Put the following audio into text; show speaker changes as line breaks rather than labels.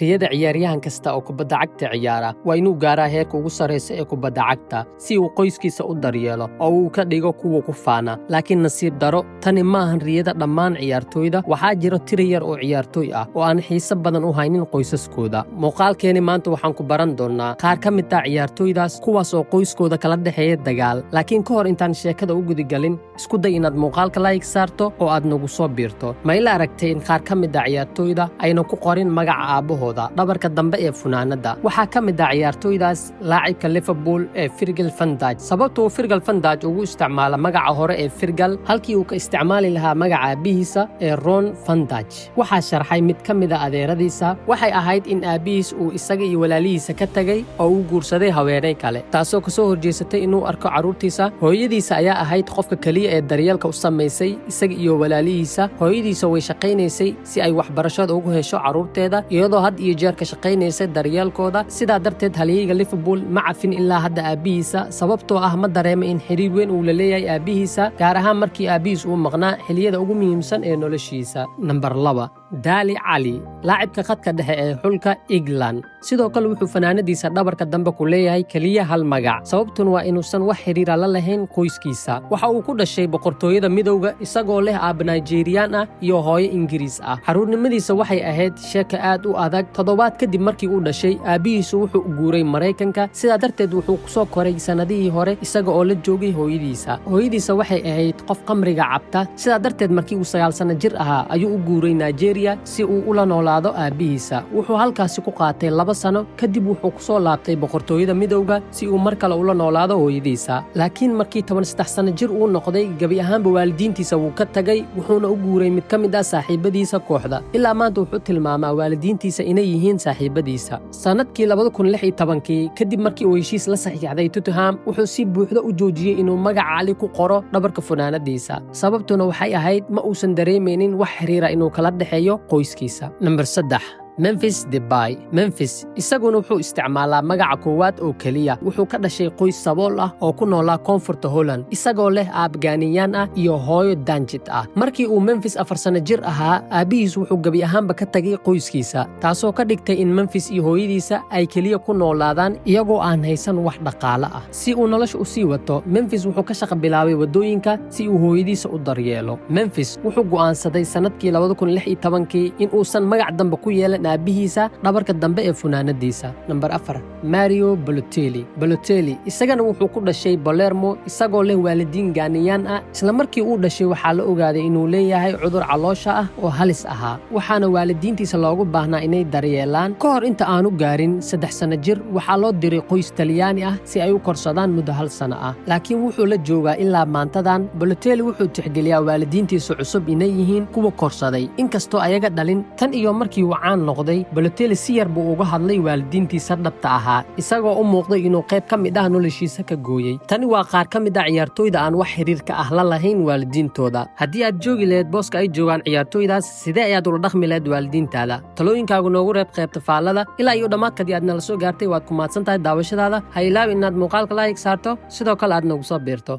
riyada ciyaaryahan kasta oo kubadda cagta ciyaara waa inuu gaaraa heerka ugu sarreeya ee kubadda cagta si uu qoyskiisa u daryeelo oo uu ka dhigo kuwa ku faana. Laakiin nasiib daro, tani ma ahan riyada dhammaan ciyaartooyda. Waxaa jira tiro yar oo ciyaartooy ah oo aan xiiso badan u haynin qoysaskooda. Muuqaalkeeni maanta waxaan ku baran doonaa qaar ka mid ah ciyaartooydaas, kuwaas oo qoyskooda kala dhexeeya dagaal. Laakiin ka hor intaan sheekada u gudagalin, isku day inaad muuqaalka like saarto oo aad nagu soo biirto. Ma ila aragtay in qaar ka mid ah ciyaartooyda ayna ku qorin magaca aabahooda dhabarka dambe ee funaanada? Waxaa ka mid ah ciyaartooydaas laacibka Liverpool ee Virgil van Dijk. Sababta uu Virgil van Dijk ugu isticmaala magaca hore ee Virgil halkii uu ka isticmaali lahaa magaca aabihiisa ee Ron van Dijk, waxaa sharxay mid ka mid ah adeeradiisa. Waxay ahayd in aabihiis uu isaga iyo walaalihiisa ka tagay oo uu guursaday haweeney kale, taasoo kasoo horjeesatay inuu arko carruurtiisa. Hooyadiisa ayaa ahayd qofka kaliya ee daryeelka u samaysay isaga iyo walaalihiisa. Hooyadiisa way shaqaynaysay si ay waxbarashada ugu hesho carruurteeda, iyadoo had iyo jeer ka shaqaynaysay daryeelkooda. sidaa darteed halyeyga Liverpool ma cafin ilaa hadda aabihiisa, sababtoo ah ma dareema in xiriir weyn uu la leeyahay aabihiisa, gaar ahaan markii aabihiis uu maqnaa xilliyada ugu muhiimsan ee noloshiisa. Nambar 2, Dali Ali, laacibka khadka dhexe ee xulka England. Sidoo kale wuxuu fanaanadiisa dhabarka dambe ku leeyahay kaliya hal magac, sababtuna waa inuusan wax xiriira la lahayn qoyskiisa. Waxa uu ku dhashay boqortooyada Midowga isagoo leh aab Nigerian ah iyo hooyo Ingiriis ah. Xaruurnimadiisa waxay ahayd sheeko aad u adag. Toddobaad kadib markii uu dhashay, aabihiisu wuxuu u guuray Mareykanka, sidaa darteed wuxuu ku soo koray sanadihii hore isaga oo la joogay hooyadiisa. Hooyadiisa waxay ahayd qof khamriga cabta, sidaa darteed markii uu 9 sano jir ahaa ayuu u guuray Nigeria si uu ula noolaado aabihiisa. Wuxuu halkaasi ku qaatay 2 sano, kadib wuxuu ku soo laabtay boqortooyada Midowga si uu mar kale ula noolaado hooyadiisa. Laakiin markii 13 sano jir uu noqday, gabi ahaanba waalidiintiisa wuu ka tagay, wuxuuna u guuray mid ka mid ah saaxiibadiisa kooxda. ilaa maanta wuxuu tilmaamaa waalidiintiisa inay yihiin saaxiibadiisa. Sanadkii 2016 kadib markii uu heshiis la saxiixday Tottenham, wuxuu si buuxda u joojiyey inuu magaca Ali ku qoro dhabarka funaanadiisa. Sababtuna waxay ahayd ma uusan dareemaynin wax xiriira inuu kala dhexeeyo qoyskiisa. Nambar 3, Memphis Depay. Memphis isaguna wuxuu isticmaalaa magaca koowaad oo kaliya. Wuxuu ka dhashay qoys sabool ah oo ku noolaa koonfurta Holland, isagoo leh aab Ghanaian ah iyo hooyo Danjit ah. Markii uu Memphis 4 sano jir ahaa, aabihiis wuxuu gabi ahaanba ka tagay qoyskiisa, taasoo ka dhigtay in Memphis iyo hooyadiisa ay kaliya ku noolaadaan iyagoo aan haysan wax dhaqaale ah. Si uu nolosha u sii wato, Memphis wuxuu ka shaqo bilaabay wadooyinka si uu hooyadiisa u daryeelo. Memphis wuxuu go'aansaday sanadkii 2016 in uusan magac dambe ku yeelan aabihiisa dhabarka dambe ee funaanadiisa. Nambar 4, Mario Balotelli. Balotelli isagana wuxuu ku dhashay Palermo isagoo leh waalidiin Ghanaian ah. Isla markii uu dhashay waxaa la ogaaday inuu leeyahay cudur caloosha ah oo halis ahaa, waxaana waalidiintiisa loogu baahnaa inay daryeelaan. Ka hor inta aanu gaarin 3 sano jir, waxaa loo diray qoys Talyaani ah si ay u korsadaan muddo 1 sano ah. Laakiin wuxuu la joogaa ilaa maantadan. Balotelli wuxuu tixgeliyaa waalidiintiisa cusub inay yihiin kuwa korsaday, inkastoo ayaga dhalin. Tan iyo markii uu caan noqday, Balotelli si yar buu uga hadlay waalidiintiisa dhabta ahaa, isagoo u muuqday inuu qayb ka mid ah noloshiisa ka gooyey. Tani waa qaar ka mid ah ciyaartooyda aan wax xiriirka ah la lahayn waalidiintooda. Haddii aad joogi lahayd booska ay joogaan ciyaartooydaas, sidee ayaad ula dhaqmi lahayd waalidiintaada? Talooyinkaagu noogu reeb qaybta faallada. Ilaa iyo dhammaadkadii aad nala soo gaartay, waad ku mahadsan tahay daawashadaada. Ha ilaawin inaad muuqaalka like saarto, sidoo kale aad nagu soo biirto.